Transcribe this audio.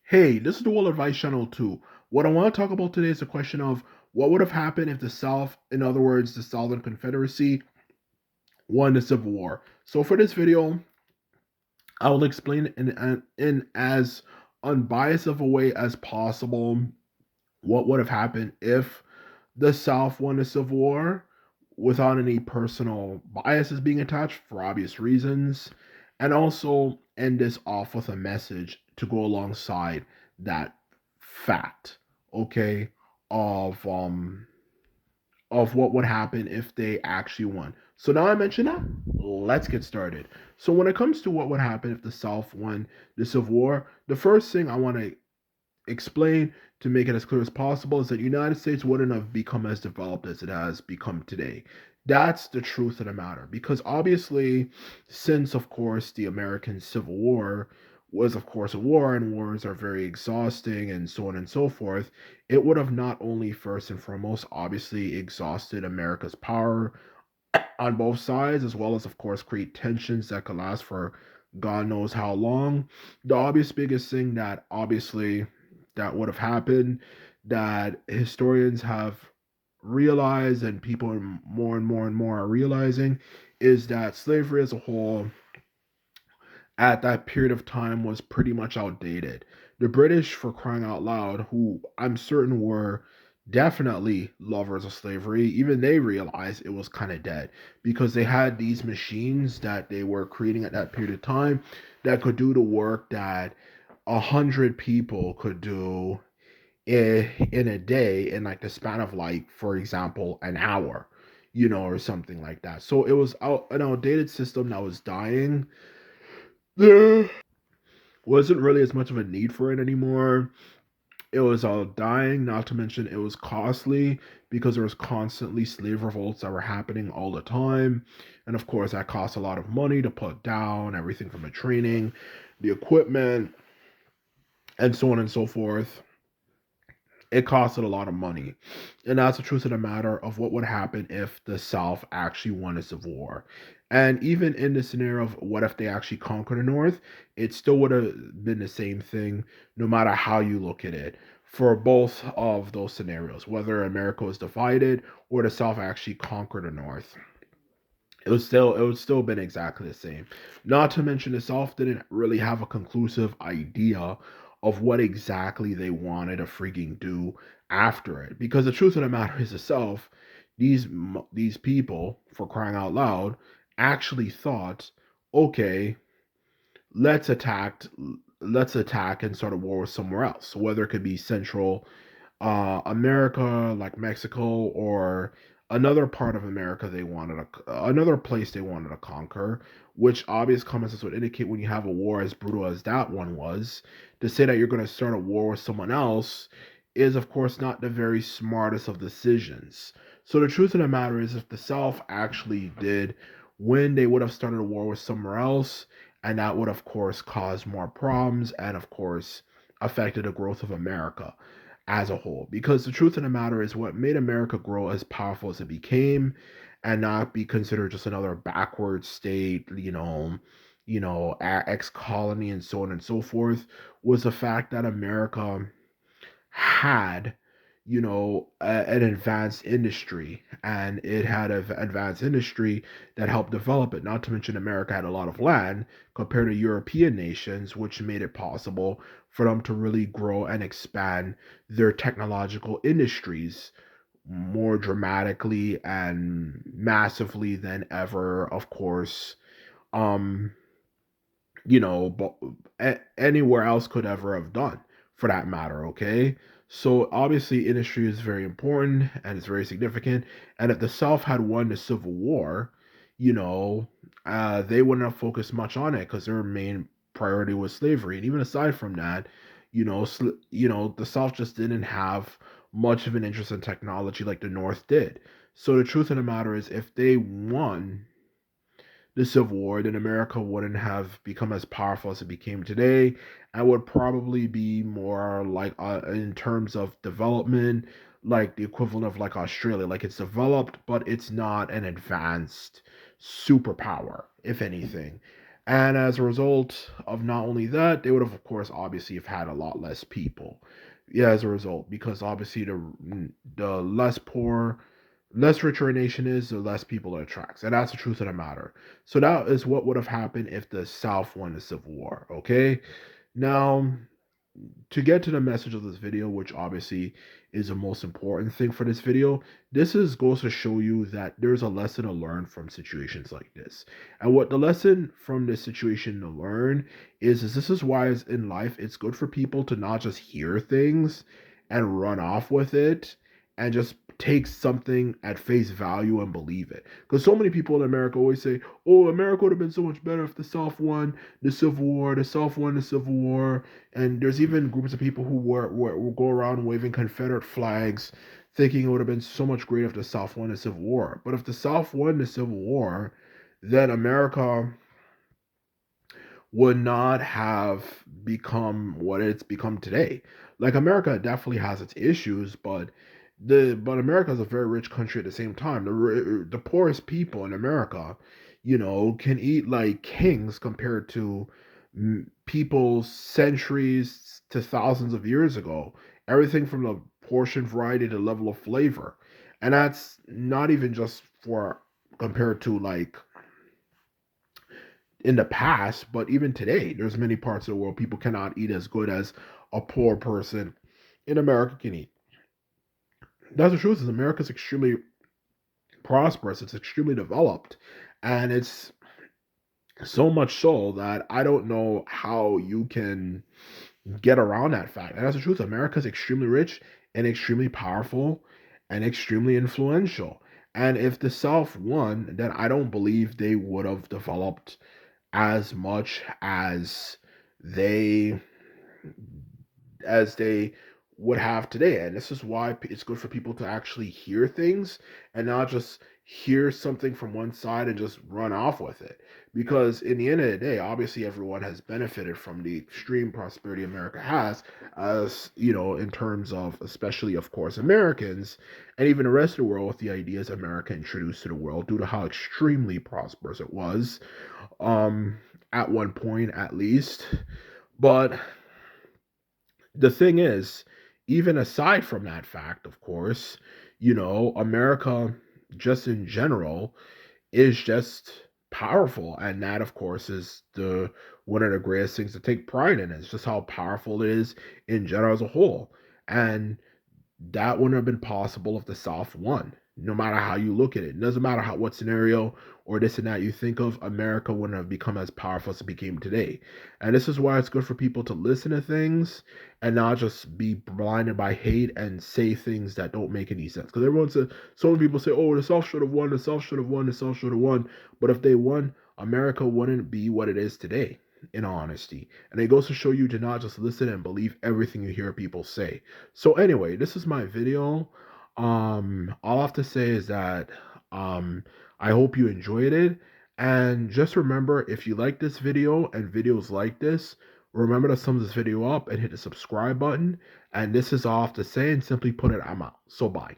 Hey, this is the World Advice Channel 2. What I want to talk about today is the question of what would have happened if the South, in other words, the Southern Confederacy, won the Civil War. So for this video, I will explain in as unbiased of a way as possible what would have happened if the South won the Civil War without any personal biases being attached for obvious reasons, and also end this off with a message to go alongside that fact, okay, of um of what would happen if they actually won. So now I mentioned that, let's get started. So when it comes to what would happen if the South won the Civil War, the first thing I want to explain to make it as clear as possible is that the United States wouldn't have become as developed as it has become today. That's the truth of the matter. Because obviously, since of course the American Civil War was of course a war, and wars are very exhausting and so on and so forth, it would have not only first and foremost obviously exhausted America's power on both sides, as well as, of course, create tensions that could last for God knows how long. The obvious biggest thing that obviously that would have happened that historians have realized and people more and more and more are realizing is that slavery as a whole at that period of time was pretty much outdated. The British, for crying out loud, who I'm certain were definitely lovers of slavery, even they realized it was kind of dead because they had these machines that they were creating at that period of time that could do the work that 100 people could do in a day in like the span of like, for example, an hour, or something like that. So it was an outdated system that was dying. There wasn't really as much of a need for it anymore. It was all dying, not to mention it was costly because there was constantly slave revolts that were happening all the time. And of course, that cost a lot of money to put down, everything from the training, the equipment, and so on and so forth. It costed a lot of money. And that's the truth of the matter of what would happen if the South actually won a civil war. And even in the scenario of what if they actually conquer the North, it still would have been the same thing, no matter how you look at it, for both of those scenarios, whether America was divided or the South actually conquered the North. It would still been exactly the same. Not to mention the South didn't really have a conclusive idea of what exactly they wanted to freaking do after it. Because the truth of the matter is the South, these people, for crying out loud, actually thought, okay, let's attack let's attack and start a war with somewhere else. Whether it could be Central America, like Mexico, or another part of America another place they wanted to conquer, which obvious common sense would indicate when you have a war as brutal as that one was, to say that you're going to start a war with someone else is, of course, not the very smartest of decisions. So the truth of the matter is, if the South actually did win, they would have started a war with somewhere else, and that would, of course, cause more problems and, of course, affected the growth of America as a whole. Because the truth of the matter is what made America grow as powerful as it became and not be considered just another backward state, ex-colony and so on and so forth, was the fact that America had an advanced industry, and it had an advanced industry that helped develop it. Not to mention America had a lot of land compared to European nations, which made it possible for them to really grow and expand their technological industries more dramatically and massively than ever, of course, um but anywhere else could ever have done, for that matter. Okay, so obviously industry is very important and it's very significant, and if the South had won the Civil War, you know they wouldn't have focused much on it because their main priority was slavery. And even aside from that, the South just didn't have much of an interest in technology like the North did. So the truth of the matter is, if they won the Civil War, then America wouldn't have become as powerful as it became today, and would probably be more like, in terms of development, like the equivalent of like Australia. Like, it's developed, but it's not an advanced superpower, if anything. And as a result of not only that, they would have, of course, obviously have had a lot less people. Yeah, as a result, because obviously the less poor, less richer a nation is, the less people it attracts. And that's the truth of the matter. So that is what would have happened if the South won the Civil War. Okay. Now, to get to the message of this video, which obviously is the most important thing for this video, this is goes to show you that there's a lesson to learn from situations like this. And what the lesson from this situation to learn is this is why in life it's good for people to not just hear things and run off with it and just take something at face value and believe it. Because so many people in America always say, oh, America would have been so much better if the South won the Civil War, the South won the Civil War. And there's even groups of people who will go around waving Confederate flags, thinking it would have been so much greater if the South won the Civil War. But if the South won the Civil War, then America would not have become what it's become today. Like America definitely has its issues, but America is a very rich country at the same time. The poorest people in America, can eat like kings compared to people centuries to thousands of years ago. Everything from the portion variety to level of flavor, and that's not even just for compared to like in the past, but even today, there's many parts of the world people cannot eat as good as a poor person in America can eat. That's the truth. Is America's extremely prosperous. It's extremely developed, and it's so much so that I don't know how you can get around that fact. And that's the truth. America's extremely rich and extremely powerful and extremely influential. And if the South won, then I don't believe they would have developed as much they as they would have today. And this is why it's good for people to actually hear things and not just hear something from one side and just run off with it. Because in the end of the day, obviously everyone has benefited from the extreme prosperity America has, as in terms of especially, of course, Americans and even the rest of the world with the ideas America introduced to the world due to how extremely prosperous it was, at one point at least. But the thing is, even aside from that fact, of course, America just in general is just powerful. And that, of course, is the one of the greatest things to take pride in. It's just how powerful it is in general as a whole. And that wouldn't have been possible if the South won. No matter how you look at it, it doesn't matter what scenario or this and that you think of, America wouldn't have become as powerful as it became today. And this is why it's good for people to listen to things and not just be blinded by hate and say things that don't make any sense. Because everyone says, so many people say, oh, the South should have won, the South should have won, the South should have won. But if they won, America wouldn't be what it is today, in all honesty. And it goes to show you to not just listen and believe everything you hear people say. So anyway, this is my video. All I have to say is that I hope you enjoyed it. And just remember, if you like this video and videos like this, remember to sum this video up and hit the subscribe button. And this is all I have to say, and simply put it, I'm out. So bye.